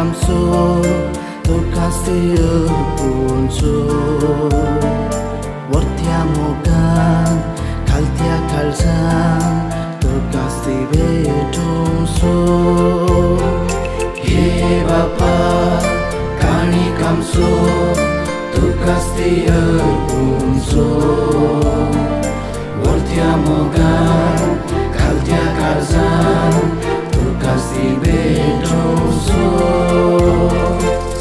kamso tu kasih punso wartia mogan kaltia kalsan tu kasih betumso he bapa kani kamso tu kasih punso wartia mogan kaltia kalsan tu kasih betumso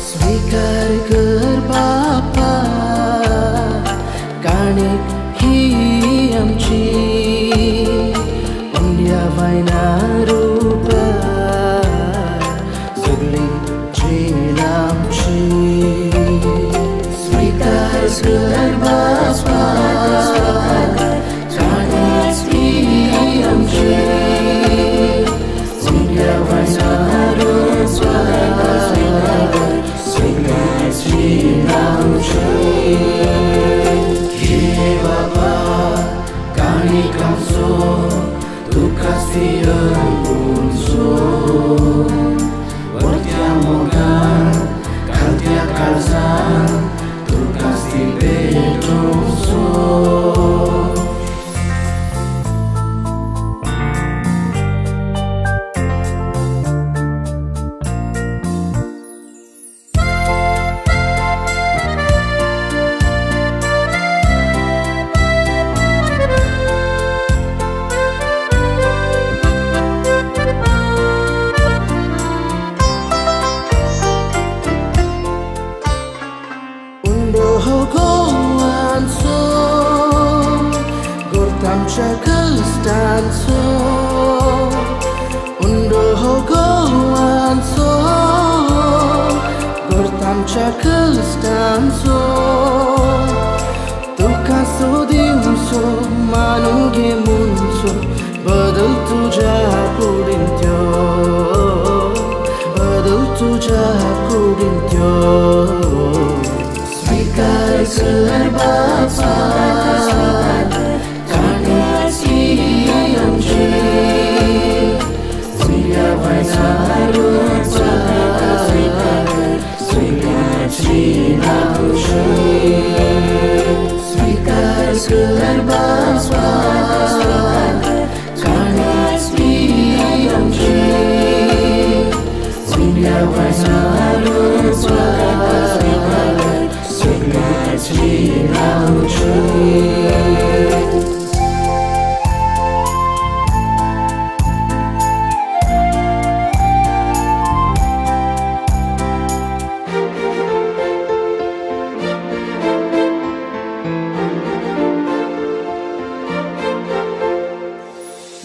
स्वीकार कर बापा काणिक ही आमची India वायना रूप सगळी जीण आमची स्वीकार कर बापा काणिक ही आमची इंडिया वायना रूप He bapa kani kamso tu kasih punso wartia mogan kaltia kalsan tu kasih betumso Cekestan so undo goan so gortam cekestan so tuka so diuso manunge munso badal tuja kudintyo svikar kar bapa Svikar kar bapa kanis amchi India vaina rupa svikar amchi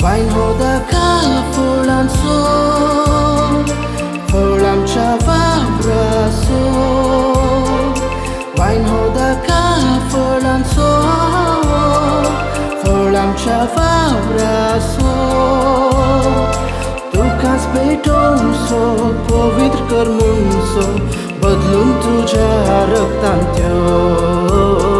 Vain hoda ka fulan so fulam chava braso Vain hoda ka fulan so fulam chava braso tu kas betom so पवित्र कर मुंसो बदलून तुझ्या रक्तांत्यो